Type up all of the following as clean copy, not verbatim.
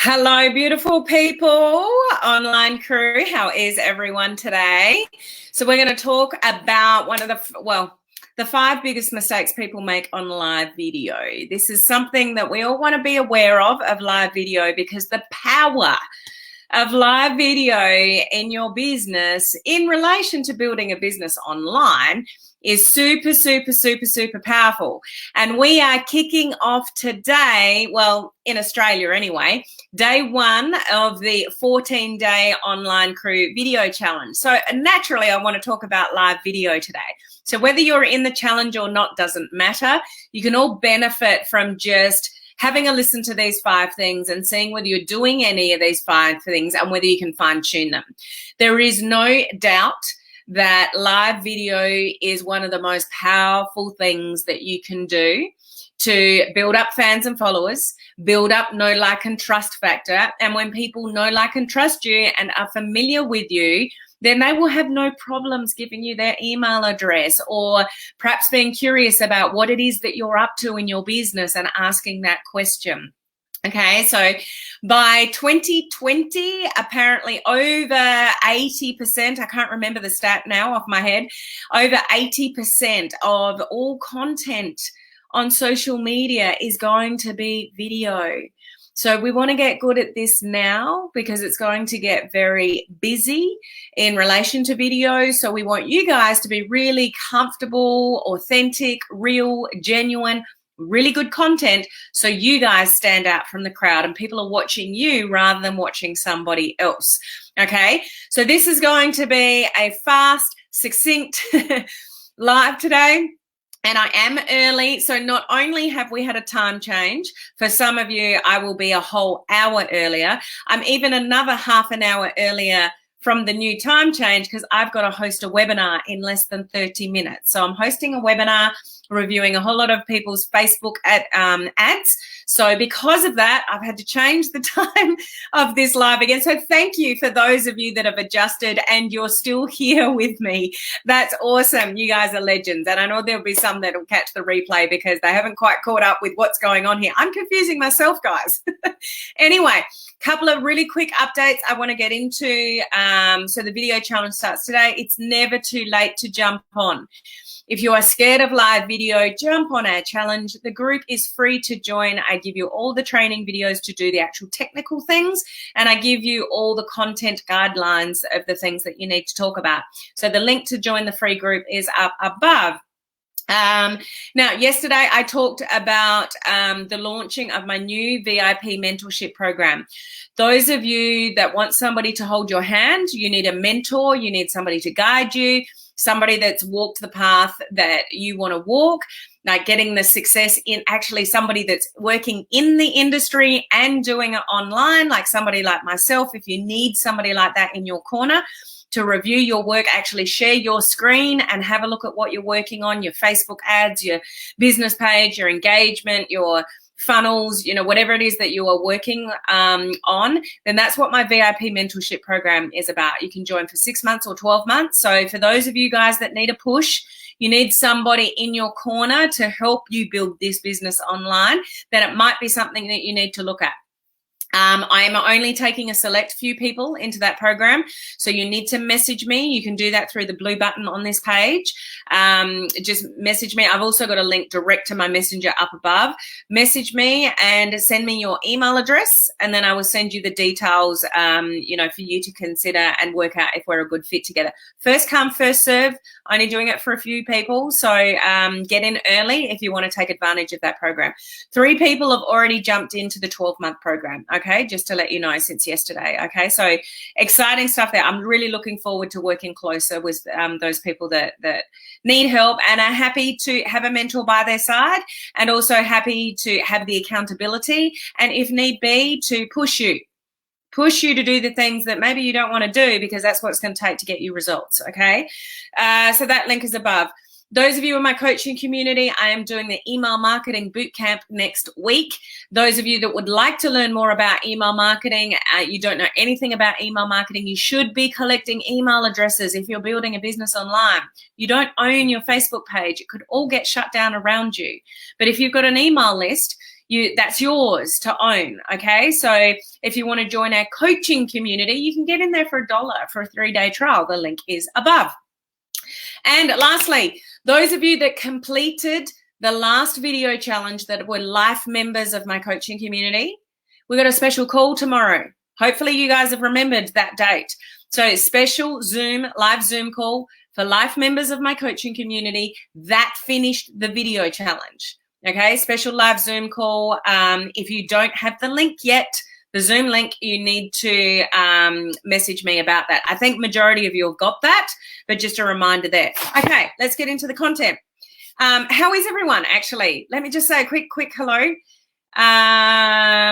Hello, beautiful people, online crew. How is everyone today? So we're going to talk about one of the 5 biggest mistakes people make on live video. This is something that we all want to be aware of live video, because the power of live video in your business in relation to building a business online is super, super, super, super powerful. And we are kicking off today, well, in Australia anyway, day 1 of the 14-day online crew video challenge. So naturally, I want to talk about live video today. So whether you're in the challenge or not doesn't matter. You can all benefit from just having a listen to these 5 things and seeing whether you're doing any of these 5 things and whether you can fine-tune them. There is no doubt that live video is one of the most powerful things that you can do to build up fans and followers, build up know, like, and trust factor. And when people know, like, and trust you and are familiar with you, then they will have no problems giving you their email address, or perhaps being curious about what it is that you're up to in your business and asking that question. Okay, so by 2020, apparently over 80%, I can't remember the stat now off my head, over 80% of all content on social media is going to be video. So we want to get good at this now, because it's going to get very busy in relation to video. So we want you guys to be really comfortable, authentic, real, genuine, really good content, so you guys stand out from the crowd and people are watching you rather than watching somebody else. Okay, so this is going to be a fast, succinct live today. And I am early, so not only have we had a time change, for some of you, I will be a whole hour earlier. I'm even another half an hour earlier from the new time change, because I've got to host a webinar in less than 30 minutes. So I'm hosting a webinar, reviewing a whole lot of people's Facebook ads. So because of that, I've had to change the time of this live again. So thank you for those of you that have adjusted and you're still here with me. That's awesome. You guys are legends. And I know there'll be some that will catch the replay because they haven't quite caught up with what's going on here. I'm confusing myself, guys. Anyway, couple of really quick updates I want to get into. So the video challenge starts today. It's never too late to jump on. If you are scared of live video, jump on our challenge. The group is free to join. I give you all the training videos to do the actual technical things, and I give you all the content guidelines of the things that you need to talk about. So the link to join the free group is up above. Now, yesterday I talked about the launching of my new VIP Mentorship Program. Those of you that want somebody to hold your hand, you need a mentor, you need somebody to guide you, somebody that's walked the path that you want to walk, like getting the success in actually somebody that's working in the industry and doing it online, like somebody like myself. If you need somebody like that in your corner to review your work, actually share your screen and have a look at what you're working on, your Facebook ads, your business page, your engagement, your funnels, you know, whatever it is that you are working on, then that's what my VIP mentorship program is about. You can join for 6 months or 12 months. So for those of you guys that need a push, you need somebody in your corner to help you build this business online, then it might be something that you need to look at. I am only taking a select few people into that program. So you need to message me. You can do that through the blue button on this page. Just message me. I've also got a link direct to my messenger up above. Message me and send me your email address, and then I will send you the details, you know, for you to consider and work out if we're a good fit together. First come, first serve. Only doing it for a few people. So get in early if you want to take advantage of that program. 3 people have already jumped into the 12-month program. Okay, just to let you know, since yesterday. Okay, so exciting stuff there. I'm really looking forward to working closer with those people that need help and are happy to have a mentor by their side, and also happy to have the accountability, and if need be, to push you to do the things that maybe you don't want to do, because that's what it's going to take to get you results. Okay, so that link is above. Those of you in my coaching community, I am doing the email marketing bootcamp next week. Those of you that would like to learn more about email marketing, you don't know anything about email marketing, you should be collecting email addresses if you're building a business online. You don't own your Facebook page. It could all get shut down around you. But if you've got an email list, that's yours to own. Okay, so if you want to join our coaching community, you can get in there for $1 for a 3-day trial. The link is above. And lastly, those of you that completed the last video challenge that were life members of my coaching community, we've got a special call tomorrow. Hopefully you guys have remembered that date. So special live Zoom call for life members of my coaching community that finished the video challenge. Okay, special live Zoom call. If you don't have the link yet, the Zoom link, you need to message me about that. I think majority of you have got that, but just a reminder there. Okay, let's get into the content. How is everyone, actually? Let me just say a quick hello.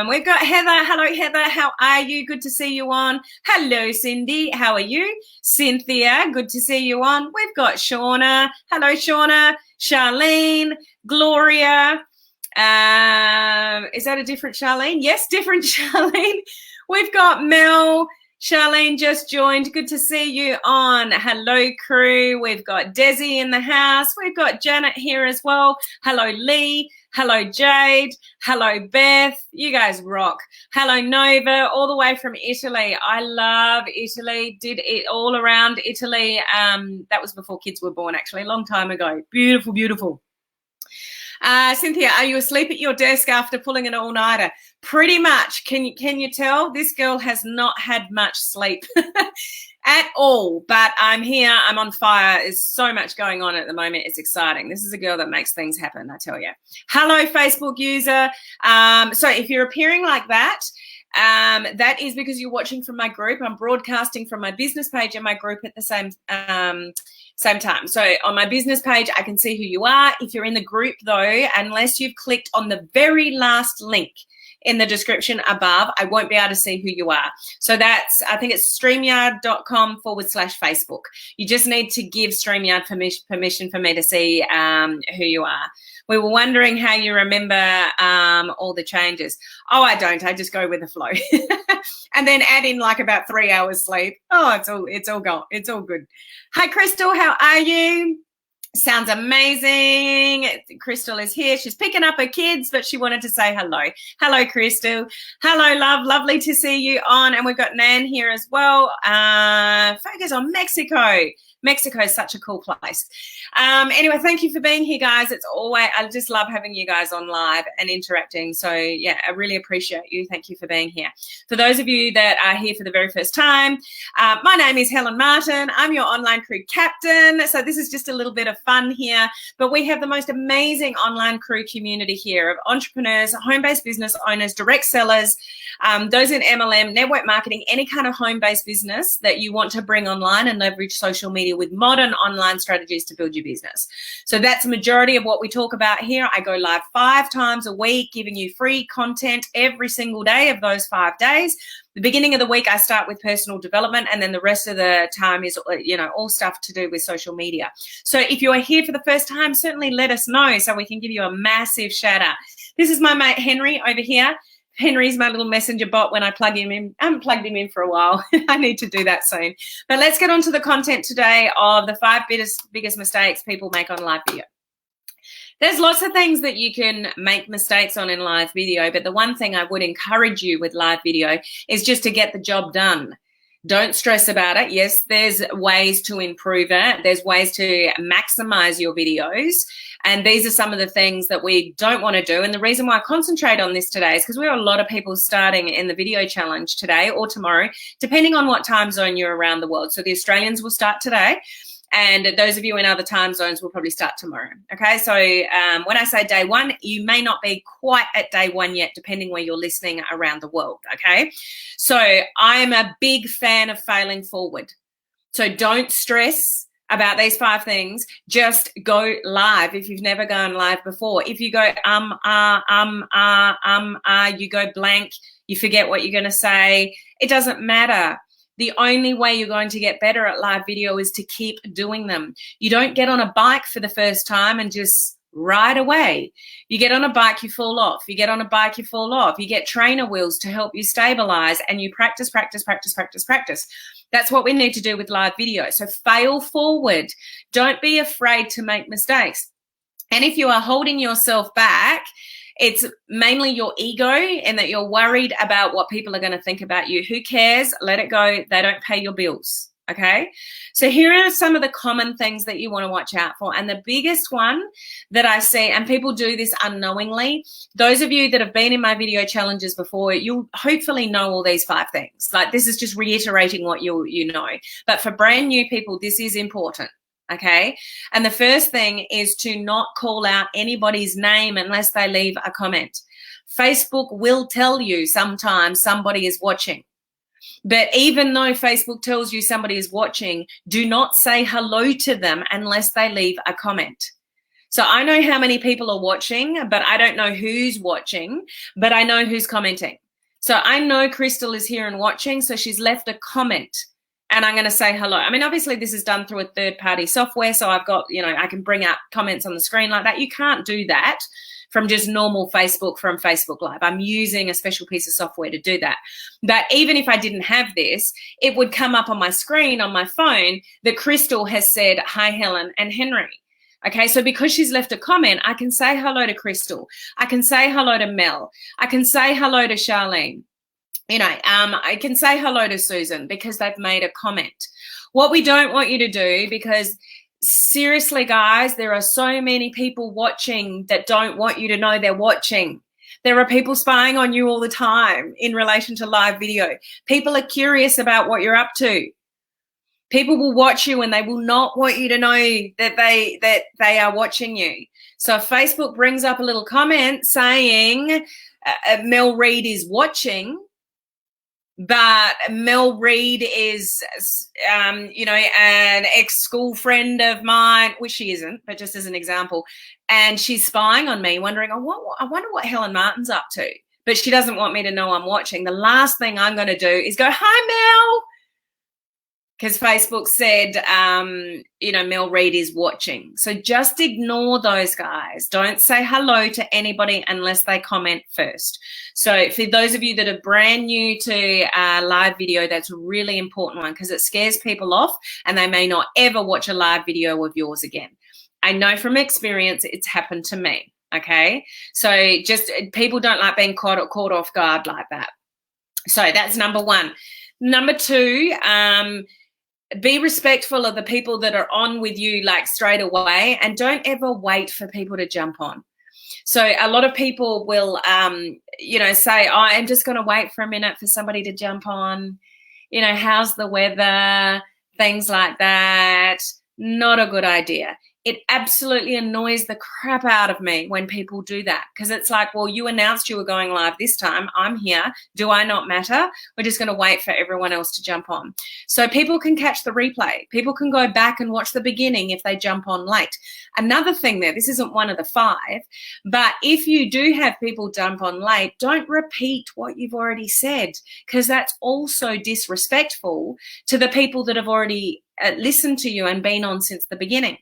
We've got Heather. Hello, Heather. How are you? Good to see you on. Hello, Cindy. How are you? Cynthia, good to see you on. We've got Shauna. Hello, Shauna. Charlene. Gloria. Is that a different Charlene? Yes, different Charlene. We've got Mel. Charlene just joined. Good to see you on. Hello, crew. We've got Desi in the house. We've got Janet here as well. Hello, Lee. Hello, Jade. Hello, Beth. You guys rock. Hello, Nova, all the way from Italy. I love Italy. Did it all around Italy. That was before kids were born, actually, a long time ago. Beautiful, beautiful. Cynthia, are you asleep at your desk after pulling an all-nighter? Pretty much. Can you tell? This girl has not had much sleep at all, but I'm here. I'm on fire. There's so much going on at the moment. It's exciting. This is a girl that makes things happen, I tell you. Hello, Facebook user. So if you're appearing like that, that is because you're watching from my group. I'm broadcasting from my business page and my group at the same time. So on my business page, I can see who you are. If you're in the group, though, unless you've clicked on the very last link in the description above, I won't be able to see who you are. So that's, I think it's StreamYard.com/Facebook. You just need to give StreamYard permission for me to see who you are. We were wondering how you remember all the changes. Oh, I don't. I just go with the flow. And then add in like about 3 hours sleep. Oh, it's all gone. It's all good. Hi, Crystal. How are you? Sounds amazing. Crystal is here. She's picking up her kids, but she wanted to say hello. Hello, Crystal. Hello, love. Lovely to see you on. And we've got Nan here as well. Focus on Mexico. Mexico is such a cool place. Anyway, thank you for being here, guys. It's always, I just love having you guys on live and interacting. So yeah, I really appreciate you. Thank you for being here. For those of you that are here for the very first time, my name is Helen Martin. I'm your online crew captain. So this is just a little bit of fun here, but we have the most amazing online crew community here of entrepreneurs, home-based business owners, direct sellers, those in MLM, network marketing, any kind of home-based business that you want to bring online and leverage social media with modern online strategies to build your business. So that's a majority of what we talk about here. I go live 5 times a week, giving you free content every single day of those 5 days. The beginning of the week, I start with personal development, and then the rest of the time is, all stuff to do with social media. So if you are here for the first time, certainly let us know so we can give you a massive shout out. This is my mate Henry over here. Henry's my little messenger bot when I plug him in. I haven't plugged him in for a while. I need to do that soon. But let's get on to the content today of the 5 biggest mistakes people make on live video. There's lots of things that you can make mistakes on in live video, but the one thing I would encourage you with live video is just to get the job done. Don't stress about it. Yes, there's ways to improve it. There's ways to maximize your videos. And these are some of the things that we don't want to do. And the reason why I concentrate on this today is because we have a lot of people starting in the video challenge today or tomorrow, depending on what time zone you're around the world. So the Australians will start today, and those of you in other time zones will probably start tomorrow. Okay, so when I say day 1, you may not be quite at day 1 yet, depending where you're listening around the world. Okay, so I'm a big fan of failing forward. So don't stress about these 5 things. Just go live if you've never gone live before. If you go you go blank, you forget what you're going to say, it doesn't matter. The only way you're going to get better at live video is to keep doing them. You don't get on a bike for the first time and just ride away. You get on a bike, you fall off. You get on a bike, you fall off. You get trainer wheels to help you stabilize, and you practice. That's what we need to do with live video. So fail forward. Don't be afraid to make mistakes. And if you are holding yourself back, It's mainly your ego and that you're worried about what people are going to think about you. Who cares? Let it go. They don't pay your bills. Okay, so here are some of the common things that you want to watch out for. And the biggest one that I see, and people do this unknowingly, those of you that have been in my video challenges before, you'll hopefully know all these 5 things. Like, this is just reiterating what you know. But for brand new people, this is important. Okay, and the first thing is to not call out anybody's name unless they leave a comment. Facebook will tell you sometimes somebody is watching. But even though Facebook tells you somebody is watching, do not say hello to them unless they leave a comment. So I know how many people are watching, but I don't know who's watching, but I know who's commenting. So I know Crystal is here and watching, so she's left a comment and I'm going to say hello. I mean, obviously this is done through a third-party software, so I've got, I can bring up comments on the screen like that. You can't do that from just normal Facebook from Facebook Live. I'm using a special piece of software to do that. But even if I didn't have this, it would come up on my screen on my phone that Crystal has said, hi, Helen and Henry. Okay, so because she's left a comment, I can say hello to Crystal. I can say hello to Mel. I can say hello to Charlene. I can say hello to Susan because they've made a comment. What we don't want you to do, because seriously, guys, there are so many people watching that don't want you to know they're watching. There are people spying on you all the time in relation to live video. People are curious about what you're up to. People will watch you and they will not want you to know that they are watching you. So if Facebook brings up a little comment saying Mel Reid is watching, but Mel Reid is, an ex-school friend of mine, which she isn't, but just as an example, and she's spying on me, wondering, I wonder what Helen Martin's up to, but she doesn't want me to know I'm watching. The last thing I'm going to do is go, hi, Mel, because Facebook said, Mel Reid is watching. So just ignore those guys. Don't say hello to anybody unless they comment first. So for those of you that are brand new to live video, that's a really important one because it scares people off and they may not ever watch a live video of yours again. I know from experience it's happened to me, okay? So just people don't like being caught off guard like that. So that's number 1. Number 2, be respectful of the people that are on with you like straight away, and don't ever wait for people to jump on. So a lot of people will, say, oh, I'm just going to wait for a minute for somebody to jump on. How's the weather? Things like that. Not a good idea. It absolutely annoys the crap out of me when people do that because it's like, well, you announced you were going live this time. I'm here. Do I not matter? We're just going to wait for everyone else to jump on. So people can catch the replay. People can go back and watch the beginning if they jump on late. Another thing there, this isn't one of the 5, but if you do have people jump on late, don't repeat what you've already said because that's also disrespectful to the people that have already listened to you and been on since the beginning.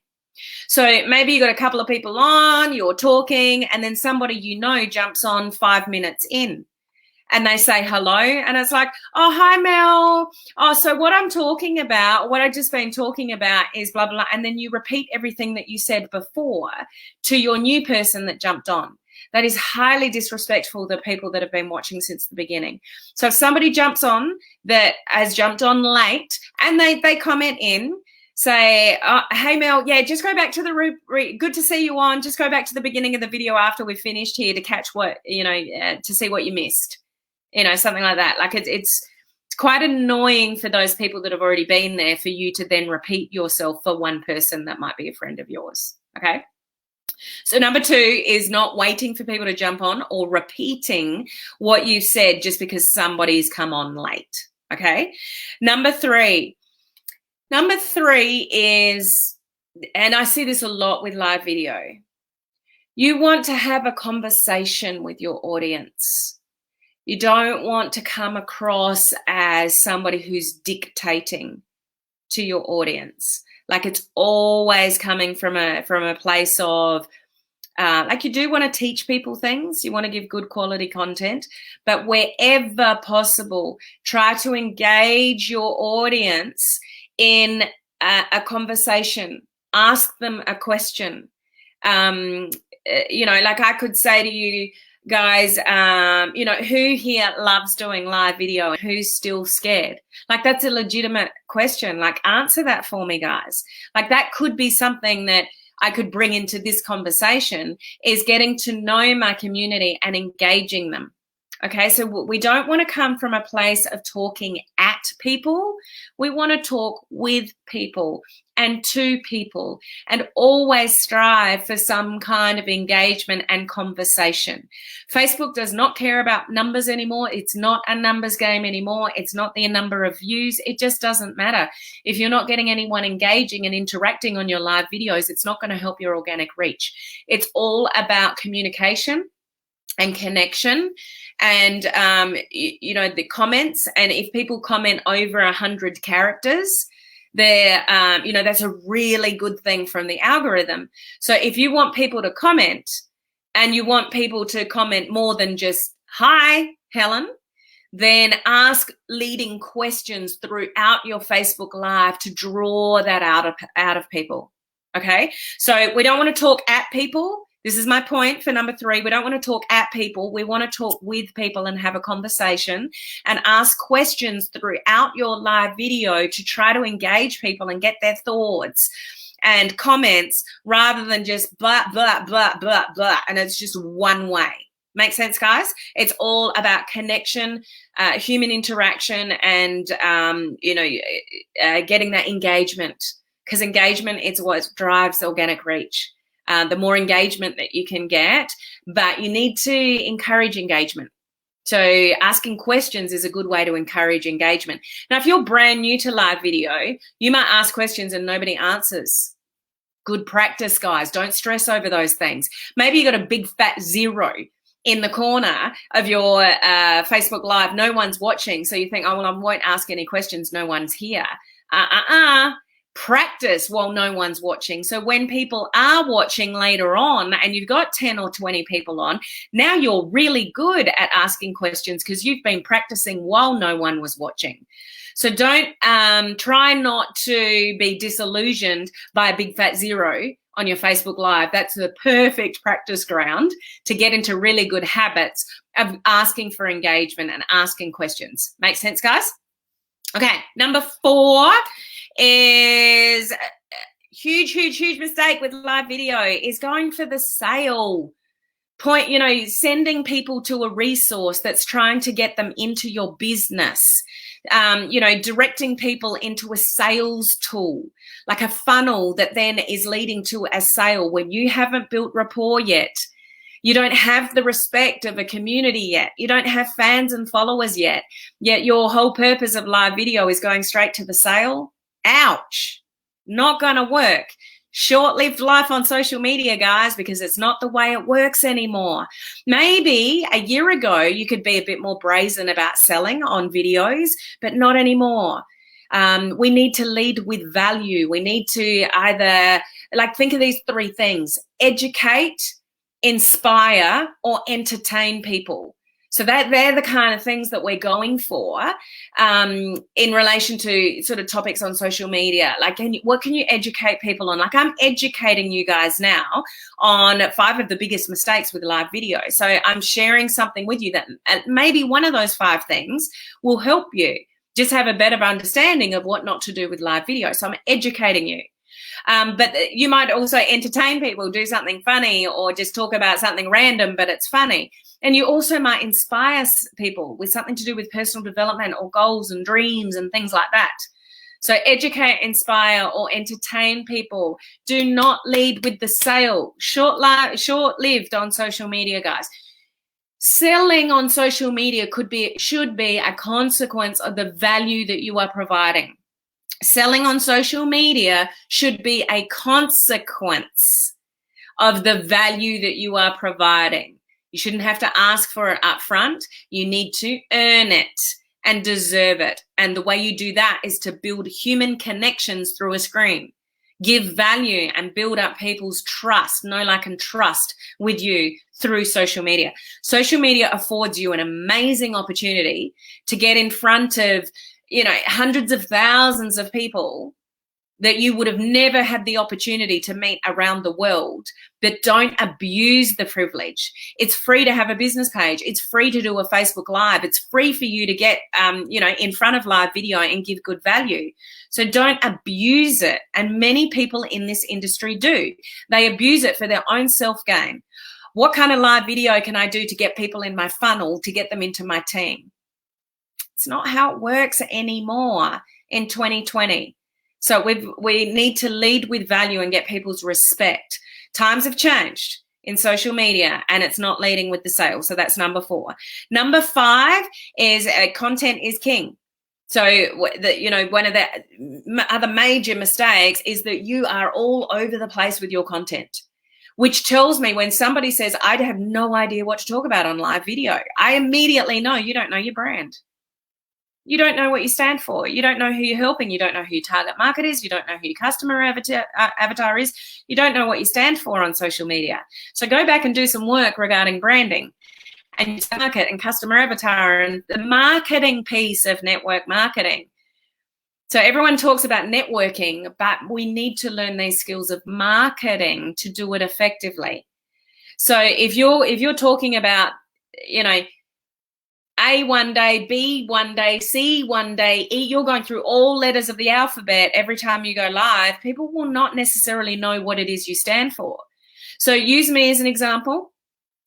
So maybe you got a couple of people on, you're talking, and then somebody jumps on 5 minutes in and they say hello and it's like, oh, hi, Mel. Oh, so what I'm talking about, what I've just been talking about is blah, blah, blah. And then you repeat everything that you said before to your new person that jumped on. That is highly disrespectful to people that have been watching since the beginning. So if somebody jumps on that has jumped on late and they comment in, say, oh, hey, Mel, yeah, just go back to the good to see you on. Just go back to the beginning of the video after we've finished here to catch what, to see what you missed, something like that. Like it's quite annoying for those people that have already been there for you to then repeat yourself for one person that might be a friend of yours, okay? So number 2 is not waiting for people to jump on or repeating what you've said just because somebody's come on late, okay? Number 3 is, and I see this a lot with live video, you want to have a conversation with your audience. You don't want to come across as somebody who's dictating to your audience. Like it's always coming from a place of, like you do want to teach people things. You want to give good quality content, but wherever possible, try to engage your audience in a conversation. Ask them a question. Like I could say to you, guys, you know, who here loves doing live video and who's still scared? Like, that's a legitimate question. Like, answer that for me, guys. Like, that could be something that I could bring into this conversation, is getting to know my community and engaging them. Okay, so we don't want to come from a place of talking at people. We want to talk with people and to people, and always strive for some kind of engagement and conversation. Facebook does not care about numbers anymore. It's not a numbers game anymore. It's not the number of views. It just doesn't matter. If you're not getting anyone engaging and interacting on your live videos, it's not going to help your organic reach. It's all about communication and connection, and you know, the comments. And if people comment over 100 characters, they're you know, that's a really good thing from the algorithm. So if you want people to comment, and you want people to comment more than just "Hi, Helen," then ask leading questions throughout your Facebook Live to draw that out of people. Okay, so we don't want to talk at people. This is my point for number 3. We don't want to talk at people. We want to talk with people and have a conversation and ask questions throughout your live video to try to engage people and get their thoughts and comments, rather than just blah, blah, blah, blah, blah. And it's just one way. Make sense, guys? It's all about connection, human interaction, and, you know, getting that engagement, because engagement is what drives organic reach. The more engagement that you can get, but you need to encourage engagement. So asking questions is a good way to encourage engagement. Now, if you're brand new to live video, you might ask questions and nobody answers. Good practice, guys. Don't stress over those things. Maybe you got a big fat 0 in the corner of your Facebook Live. No one's watching. So you think, oh, well, I won't ask any questions. No one's here. Practice while no one's watching. So when people are watching later on and you've got 10 or 20 people on, now you're really good at asking questions because you've been practicing while no one was watching. So don't try not to be disillusioned by a big fat 0 on your Facebook Live. That's the perfect practice ground to get into really good habits of asking for engagement and asking questions. Make sense, guys? Okay, number 4 is huge mistake with live video is going for the sale point, you know, sending people to a resource that's trying to get them into your business, you know, directing people into a sales tool, like a funnel that then is leading to a sale when you haven't built rapport yet. You don't have the respect of a community yet. You don't have fans and followers yet your whole purpose of live video is going straight to the sale. Ouch. Not going to work. Short-lived life on social media, guys, because it's not the way it works anymore. Maybe a year ago, you could be a bit more brazen about selling on videos, but not anymore. We need to lead with value. We need to either, like, think of these 3 things: educate, inspire, or entertain people. So they're the kind of things that we're going for in relation to sort of topics on social media. Like, what can you educate people on? Like, I'm educating you guys now on 5 of the biggest mistakes with live video. So I'm sharing something with you that maybe one of those 5 things will help you just have a better understanding of what not to do with live video. So I'm educating you. But you might also entertain people, do something funny, or just talk about something random, but it's funny. And you also might inspire people with something to do with personal development or goals and dreams and things like that. So educate, inspire, or entertain people. Do not lead with the sale. Short-lived on social media, guys. Selling on social media should be a consequence of the value that you are providing. Selling on social media should be a consequence of the value that you are providing. You shouldn't have to ask for it up front. You need to earn it and deserve it. And the way you do that is to build human connections through a screen. Give value and build up people's trust, know, like, and trust with you through social media. Social media affords you an amazing opportunity to get in front of, you know, hundreds of thousands of people that you would have never had the opportunity to meet around the world, but don't abuse the privilege. It's free to have a business page. It's free to do a Facebook Live. It's free for you to get, in front of live video and give good value. So don't abuse it. And many people in this industry do. They abuse it for their own self-gain. What kind of live video can I do to get people in my funnel to get them into my team? It's not how it works anymore in 2020. So we need to lead with value and get people's respect. Times have changed in social media, and it's not leading with the sale. So that's number 4. Number 5 is content is king. So, one of the other major mistakes is that you are all over the place with your content, which tells me when somebody says, I have no idea what to talk about on live video, I immediately know you don't know your brand. You don't know what you stand for. You don't know who you're helping. You don't know who your target market is. You don't know who your customer avatar is. You don't know what you stand for on social media. So go back and do some work regarding branding and your market and customer avatar and the marketing piece of network marketing. So everyone talks about networking, but we need to learn these skills of marketing to do it effectively. So if you're talking about, A one day, B one day, C one day, E, you're going through all letters of the alphabet every time you go live, people will not necessarily know what it is you stand for. So use me as an example.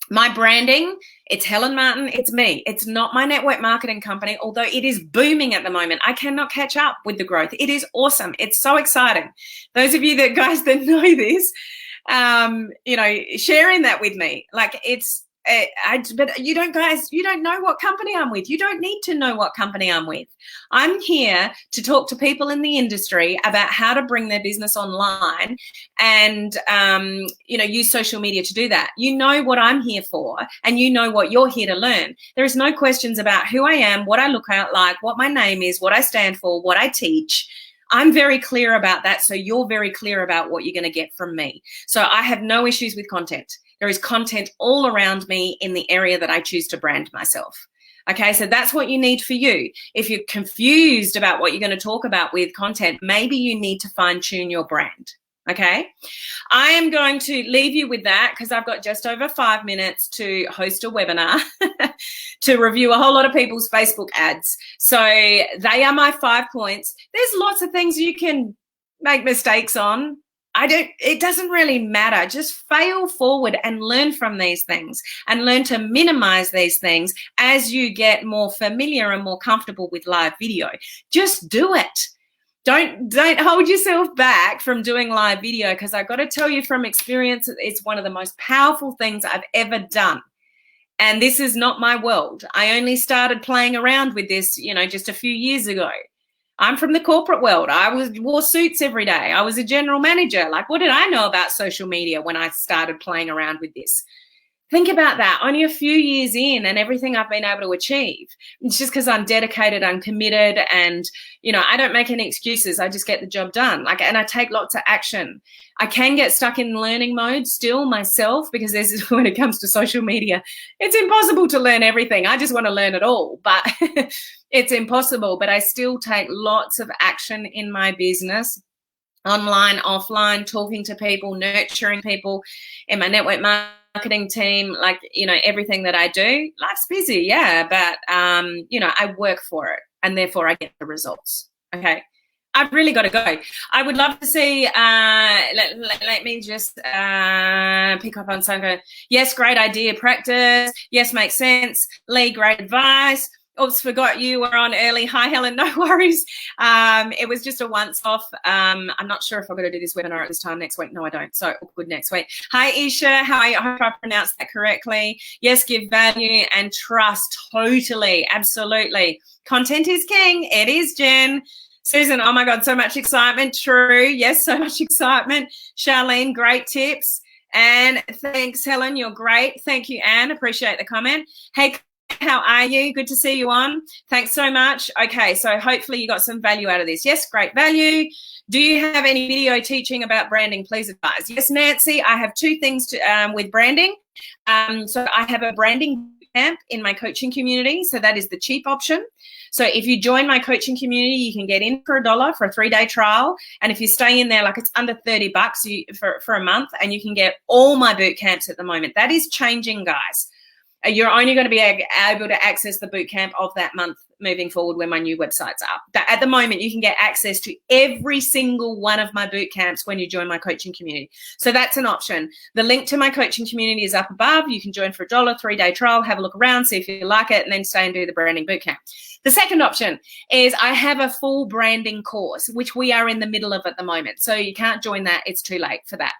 My branding, it's Helen Martin, it's me. It's not my network marketing company, although it is booming at the moment. I cannot catch up with the growth. It is awesome. It's so exciting. Those of you that know this, sharing that with me, like it's, but you don't know what company I'm with. You don't need to know what company I'm with. I'm here to talk to people in the industry about how to bring their business online and, use social media to do that. You know what I'm here for, and you know what you're here to learn. There is no questions about who I am, what I look out like, what my name is, what I stand for, what I teach. I'm very clear about that, so you're very clear about what you're going to get from me. So I have no issues with content. There is content all around me in the area that I choose to brand myself. Okay, so that's what you need for you. If you're confused about what you're going to talk about with content, maybe you need to fine-tune your brand. Okay, I am going to leave you with that because I've got just over 5 minutes to host a webinar to review a whole lot of people's Facebook ads. So they are my 5 points. There's lots of things you can make mistakes on. It doesn't really matter. Just fail forward and learn from these things and learn to minimize these things as you get more familiar and more comfortable with live video. Just do it. Don't hold yourself back from doing live video, because I've got to tell you from experience, it's one of the most powerful things I've ever done. And this is not my world. I only started playing around with this, just a few years ago. I'm from the corporate world. I wore suits every day. I was a general manager. Like, what did I know about social media when I started playing around with this? Think about that. Only a few years in and everything I've been able to achieve. It's just because I'm dedicated, I'm committed, and, I don't make any excuses. I just get the job done. And I take lots of action. I can get stuck in learning mode still myself, because when it comes to social media, it's impossible to learn everything. I just want to learn it all, but it's impossible. But I still take lots of action in my business, online, offline, talking to people, nurturing people in my network marketing team, everything that I do. Life's busy, yeah, but I work for it, and therefore I get the results. Okay, I've really got to go. I would love to see, let me just pick up on something. Yes, great idea, practice. Yes, makes sense. Lee, great advice. Oops, forgot you were on early. Hi, Helen, no worries. It was just a once-off. I'm not sure if I'm going to do this webinar at this time next week. No, I don't. So good next week. Hi, Isha. How are you? I hope I pronounced that correctly. Yes, give value and trust. Totally. Absolutely. Content is king. It is, Jen. Susan, oh, my God, so much excitement. True. Yes, so much excitement. Charlene, great tips. And thanks, Helen. You're great. Thank you, Anne. Appreciate the comment. Hey, how are you? Good to see you on. Thanks so much. Okay, so hopefully you got some value out of this. Yes, great value. Do you have any video teaching about branding? Please advise. Yes, Nancy, I have 2 things with branding. So I have a branding camp in my coaching community. So that is the cheap option. So if you join my coaching community, you can get in for $1 for a 3-day trial. And if you stay in there, like it's under $30 for a month, and you can get all my boot camps at the moment. That is changing, guys. You're only going to be able to access the boot camp of that month moving forward when my new website's up. But at the moment, you can get access to every single one of my boot camps when you join my coaching community. So that's an option. The link to my coaching community is up above. You can join for $1, 3-day trial, have a look around, see if you like it, and then stay and do the branding boot camp. The second option is I have a full branding course, which we are in the middle of at the moment. So you can't join that. It's too late for that.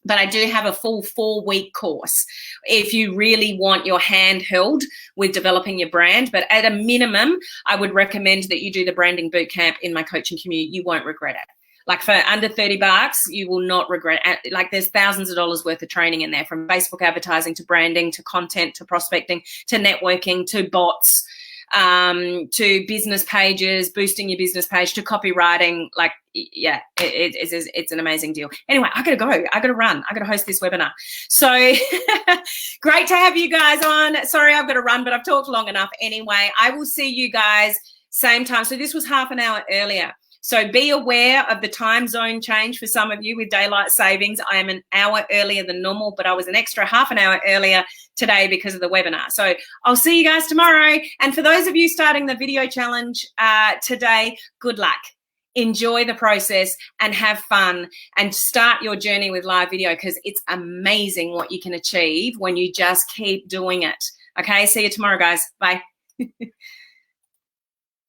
But I do have a full 4-week course if you really want your hand held with developing your brand. But at a minimum, I would recommend that you do the branding boot camp in my coaching community. You won't regret it. Like for under $30, you will not regret it. Like there's thousands of dollars worth of training in there, from Facebook advertising to branding to content to prospecting to networking to bots, to business pages, boosting your business page, to copywriting. Like, yeah, it's an amazing deal. Anyway, I gotta go. I gotta run. I gotta host this webinar. So great to have you guys on. Sorry, I've got to run, but I've talked long enough anyway. I will see you guys same time. So this was half an hour earlier. So be aware of the time zone change for some of you with daylight savings. I am an hour earlier than normal, but I was an extra half an hour earlier today because of the webinar. So I'll see you guys tomorrow. And for those of you starting the video challenge today, good luck. Enjoy the process and have fun and start your journey with live video, because it's amazing what you can achieve when you just keep doing it. Okay, see you tomorrow, guys. Bye.